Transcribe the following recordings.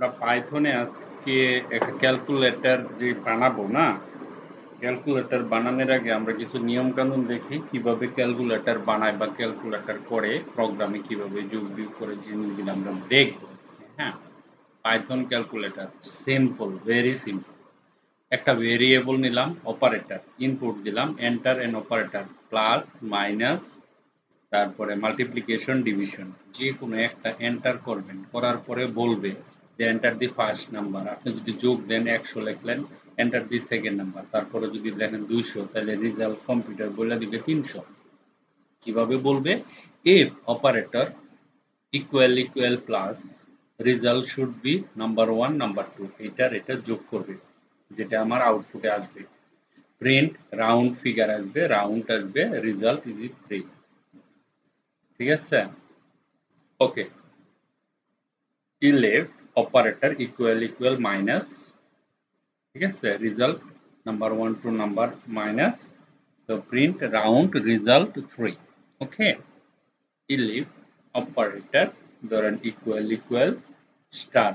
আমরা পাইথনে আজকে একটা ক্যালকুলেটর যে বানাবো না, ক্যালকুলেটর বানানোর আগে আমরা কিছু নিয়ম কানুন দেখি কিভাবে ক্যালকুলেটর বানায় বা ক্যালকুলেটর করে প্রোগ্রামে কিভাবে যোগ বিয়োগ করে জিনিসগুলো আমরা দেখবো আজকে। হ্যাঁ, Python calculator simple, very simple. একটা ভেরিয়েবল নিলাম, অপারেটর ইনপুট দিলাম, enter N operator, plus minus, তারপরে মাল্টিপ্লিকেশন ডিভিশন, যে কোনো একটা এন্টার করবেন, করার পরে বলবে যে এন্টার দি ফার্স্ট নাম্বার। আপনি যদি যোগ দেন 100 লিখলেন, এন্টার দি সেকেন্ড নাম্বার, তারপরে যদি লেখেন 200, তাহলে রেজাল্ট কম্পিউটার বলে দিবে 300। কিভাবে বলবে? If operator equal equal plus, result should be number 1 number 2, এটা যোগ করবে, যেটা আমার আউটপুটে আসবে। প্রিন্ট রাউন্ড ফিগার আসবে, রাউন্ড আসবে, রেজাল্ট ইজ 3। ঠিক আছে, okay. elif operator equal equal minus, ঠিক আছে, result number 1 to number minus, তো print round result 3। Okay, elif operator ধরেন ইকুয়াল ইকুয়াল স্টার,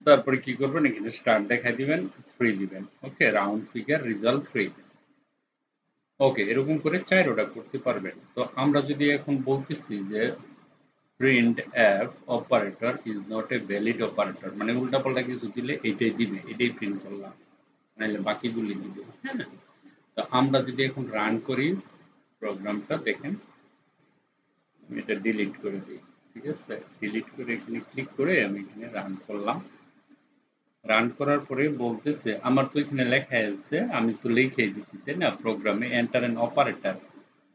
তারপরে কি করবেন, এখানে স্টার দেখাই দিবেন, 3 দিবেন। ওকে, রাউন্ড ফিগার রেজাল্ট 3। ওকে, এরকম করে 4টা করতে পারবেন। তো আমরা যদি এখন বলতেছি যে printf operator is not a valid operator, মানে উল্টাপাল্টা কিছু দিলে এটাই দিবে, এটাই প্রিন্ট করলাম, নাহলে বাকিগুলি দিবে। হ্যাঁ, তো আমরা যদি এখন রান করি প্রোগ্রামটা, দেখেন আমি এটা ডিলিট করে দিই। ঠিক আছে, ডিলিট করে এখানে ক্লিক করে আমি এখানে রান করলাম। রান করার পরে বলতেছে, আমার তো এখানে লেখা আছে, আমি তো লিখেই দিছি তাই না প্রোগ্রামে, এন্টার এন অপারেটর।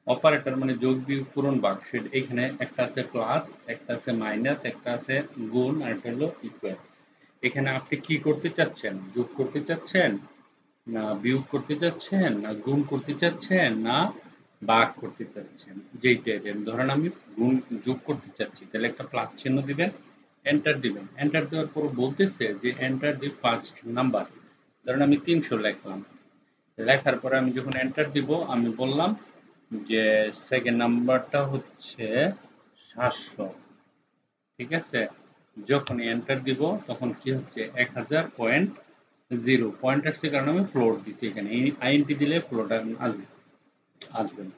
অপারেটর মানে যোগ বিয়োগ পূরণ ভাগ, সেটা এখানে একটা আছে প্লাস, একটা আছে মাইনাস, একটা আছে গুণ, আর একটা হলো ইকুয়াল। এখানে আপনি কি করতে চাচ্ছেন? যোগ করতে চাচ্ছেন, না বিয়োগ করতে চাচ্ছেন, না গুণ করতে চাচ্ছেন, না ভাগ করতে চাচ্ছেন? যেইটাই দেন, ধরেন আমি গুণ যোগ করতে চাচ্ছি, তাহলে একটা প্লাস চিহ্ন দিবেন, এন্টার দিবেন। এন্টার দেওয়ার পর বলতেছে যে এন্টার দি ফার্স্ট নাম্বার, ধরেন আমি 300 লিখলাম। লেখার পরে আমি যখন এন্টার দিব, আমি বললাম যে সেকেন্ড নাম্বারটা হচ্ছে 700। ঠিক আছে, যখন এন্টার দিব তখন কি হচ্ছে, 1000.0 পয়েন্ট আসছে, কারণ আমি ফ্লোট দিছি। এখানে আইএনটি দিলে ফ্লোট আসবে না।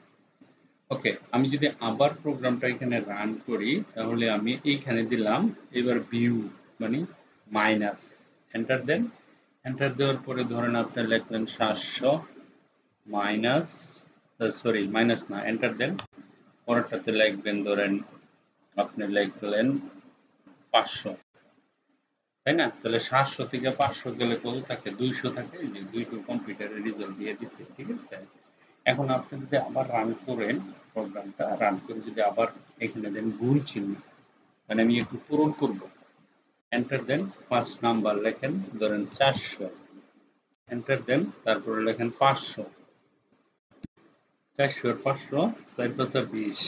ওকে, আমি যদি আবার প্রোগ্রামটা এখানে রান করি, তাহলে আমি এইখানে দিলাম এবার ভিউ মানে মাইনাস, এন্টার দেন। এন্টার দেওয়ার পরে ধরেন আপনি লিখলেন 700 মাইনাস, সরি মাইনাস না, এন্টার দেন। পরেরটাতে লিখবেন ধরেন আপনি লিখলেন 500, তাই না? তাহলে 700 থেকে 500 গেলে কত থাকে? 200 থাকে। এই যে 200 কম্পিউটারের রেজাল্ট দিয়ে দিচ্ছে। ঠিক আছে, এখন আপনি যদি আবার রান করেন, প্রোগ্রামটা রান করে যদি আবার এখানে দেন গুণ চিহ্ন, মানে আমি একটু পূরণ করব, এন্টার দেন, ফার্স্ট নাম্বার লেখেন ধরেন 400, এন্টার দেন, তারপরে লেখেন 500, 400 আর 500 4 5 20।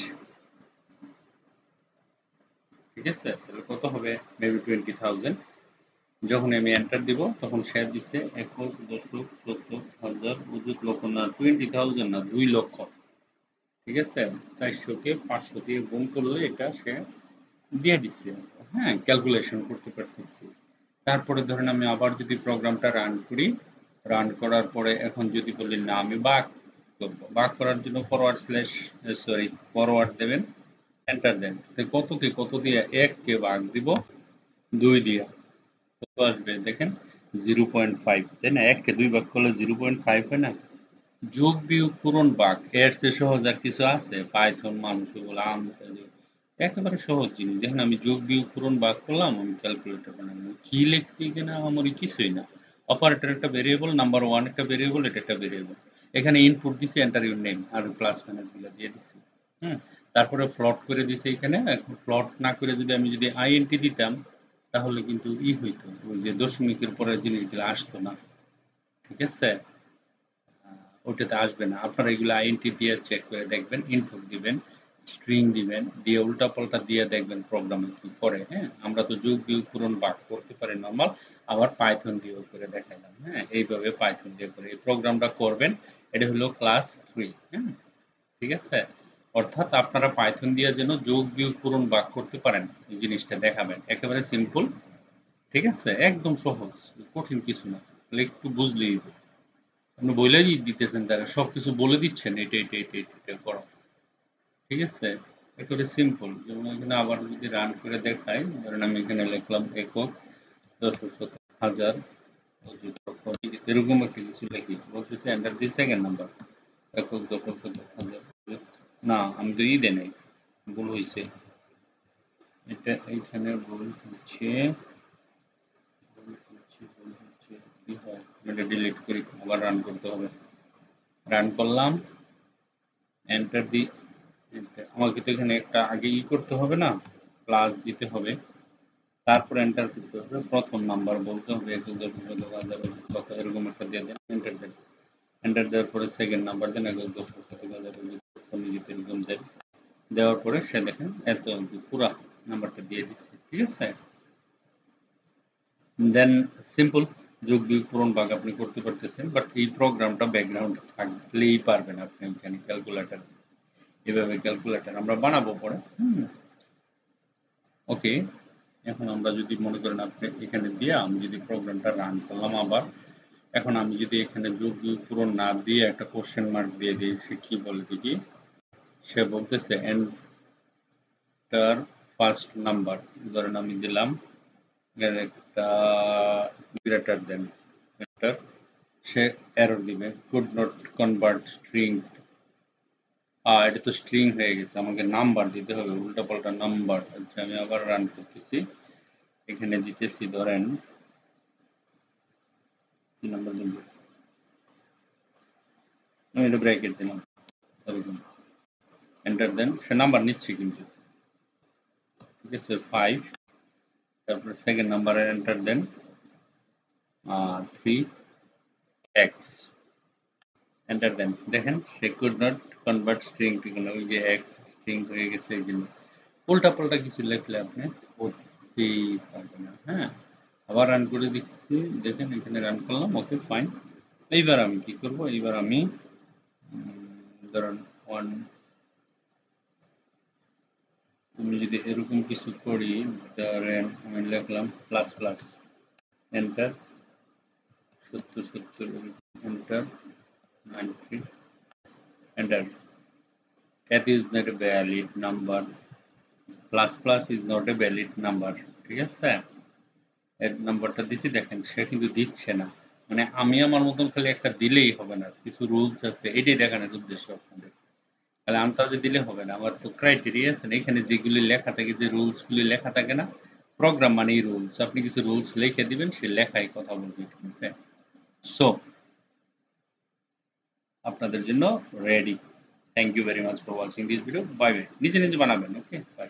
ঠিক আছে, তাহলে কত হবে? মেবি 20,000। যখন আমি এন্টার দিব তখন সে দিছে একক দশক শতক হাজার অযুত লক্ষ, না 20,000 না, 2 লক্ষ। ঠিক আছে, 400 কে 500 দিয়ে গুণ করলে এটা সে দিয়ে দিচ্ছে। হ্যাঁ, ক্যালকুলেশন করতে পারতেছি। তারপরে ধরেন আমি আবার যদি প্রোগ্রামটা রান করি, রান করার পরে এখন যদি বলি না আমি ভাগ করবো, ভাগ করার জন্য ফরওয়ার্ড স্ল্যাশ, সরি ফরওয়ার্ড দেবেন, এন্টার দেন। তো কতকে কত দিয়ে? 1 কে ভাগ দিব 2 দিয়ে, কত আসবে দেখেন? 0.5, তাই না? 1 কে 2 ভাগ করলে 0.5 হয় না? যোগ বিয়োগ পূরণ ভাগ, এর চেয়ে সহজ আর কিছু আছে? পাইথন মানুষ বলে একেবারে সহজ জিনিস। দেখেন আমি যোগ বিয়োগ পূরণ ভাগ করলাম, আমি ক্যালকুলেটর বানালাম। কি লিখছি এখানে? আমারই কিছুই না। অপারেটর একটা ভেরিয়েবল, নাম্বার 1 একটা ভেরিয়েবল, এটা একটা ভেরিয়েবল। এখানে ইনপুট দিছি, এন্টার ইউর নেম, আর প্লাস মাইনাস গুলো দিয়ে দিছি। হুম, তারপরে প্লট করে দিছে এখানে। এখন প্লট না করে যদি আমি যদি আইএনটি দিতাম, তাহলে কিন্তু হইতো, ওই যে দশমিকের পরে জিনিসগুলো আসতো না। ঠিক আছে, ওটাতে আসবে না। আপনারা এগুলো আইএনটি দিয়ে চেক করে দেখবেন, ইনপুট দিবেন, স্ট্রিং দিবেন, দিয়ে উল্টাপাল্টা দিয়ে দেখবেন প্রোগ্রামে কি করে। হ্যাঁ, আমরা তো যোগ বিয়োগ পূরণ ভাগ করতে পারি নরমাল, আবার পাইথন দিয়েও করে দেখাইলাম। হ্যাঁ, এইভাবে পাইথন দিয়ে করে এই প্রোগ্রামটা করবেন। এটা হলো ক্লাস 3। হ্যাঁ, ঠিক আছে, অর্থাৎ আপনারা পাইথন দিয়ে যেন যোগ বিয়োগ পূরণ ভাগ করতে পারেন, এই জিনিসটা দেখাবেন। একেবারে সিম্পল, ঠিক আছে, একদম সহজ, কঠিন কিছু না, তাহলে একটু বুঝলেই হবে। আপনি বলেই দিতেছেন, তারা সবকিছু বলে দিচ্ছেন, এটা করো। ঠিক আছে, একেবারে সিম্পল। যেমন এখানে আবার যদি রান করে দেখাই, ধরেন আমি এখানে লিখলাম একক, দশক, শতক, হাজার, অযুত, কোটি, এরকম একটা কিছু লিখি, বলতেছে এন্টার দি সেকেন্ড নাম্বার, একক, দশক, শতক, হাজার, অযুত। না, আমি তো দেই নাই, ভুল হয়েছে। এটা এইখানে ভুল হচ্ছে, কি হয়, এটা ডিলিট করি, আবার রান করতে হবে। রান করলাম, এন্টার দি, আমাকে তো এখানে একটা আগে করতে হবে না, প্লাস দিতে হবে, তারপর এন্টার করতে হবে, প্রথম নাম্বার বলতে হবে, একক, দশক, শতক, হাজার, অযুত, কত, এরকম একটা দিয়ে দেন, এন্টার দেন। এন্টার দেওয়ার পরে সেকেন্ড নাম্বার দেন, একক, দশক, শতক, হাজার, অযুত, কত, নিজে এরকম দেন। দেওয়ার পরে সে দেখেন এত পুরা নাম্বারটা দিয়ে দিচ্ছে। ঠিক আছে, দেন সিম্পল, যোগ বিয়োগ পূরণ ভাগ আপনি করতে পারতেছেন, বাট এই প্রোগ্রামটা ব্যাকগ্রাউন্ডে থাকলেই পারবেন আপনি এখানে ক্যালকুলেটর, এভাবে ক্যালকুলেটর আমরা বানাবো পরে। ওকে, এখন আমরা যদি মনে করেন আপনি এখানে দিয়ে আমি যদি প্রোগ্রামটা রান করলাম আবার, এখন আমি যদি এখানে যোগ বিয়োগ পূরণ না দিয়ে একটা কোশ্চেন মার্ক দিয়ে দিই, সে কি বলে দেখি, সে বলতেছে এন্টার ফার্স্ট নাম্বার, ধরেন আমি দিলাম এর একটা গ্রেটার দেন এন্টার, সে এরর দিবে, কুড নট কনভার্ট স্ট্রিং, এটা তো স্ট্রিং হয়ে গেছে, আমাকে নাম্বার দিতে হবে, উল্টাপাল্টা নাম্বার। আচ্ছা, আমি আবার রান করতেছি, এখানে দিতেছি ধরেন কি নাম্বার দিব, আমি এটা ব্র্যাকেট দিলাম, এরকম এন্টার দেন, সে নাম্বার নিচ্ছে কিন্তু। ঠিক আছে, 5, তারপরে সেকেন্ড নাম্বারে এন্টার দেন 3x, এন্টার দেন, দেখেন সে could not convert string to, ওই যে এক্স স্ট্রিং হয়ে গেছে এই জন্য। উল্টা পাল্টা কিছু লিখলে আপনি করতেই পারবেন না। হ্যাঁ, আবার রান করে দিচ্ছি, দেখেন এখানে রান করলাম, ওকে ফাইন। এইবার আমি কি করব, এইবার আমি ধরেন ওয়ান, আমি যদি এরকম কিছু করি, ধরেন আমি লিখলাম plus plus, enter, 70 70, enter, 90, enter, that is not a valid number, plus plus is not a valid number। ঠিক আছে, এর নাম্বারটা দিছি, দেখেন সে কিন্তু দিচ্ছে না, মানে আমি আমার মতন খালি একটা দিলেই হবে না, কিছু রুলস আছে, এটাই দেখানোর উদ্দেশ্য আপনাদের। তাহলে আন্দাজে দিলে হবে না, আমার তো ক্রাইটেরিয়া আছে না, এখানে যেগুলি লেখা থাকে, যে রুলস গুলি লেখা থাকে না, প্রোগ্রাম মানেই রুলস, আপনি কিছু রুলস লিখে দিবেন, সে লেখাই কথা বলবে। ঠিক আছে, সো আপনাদের জন্য ready. Thank you very much for watching this video, bye bye, নিজে নিজে বানাবেন। Okay, by.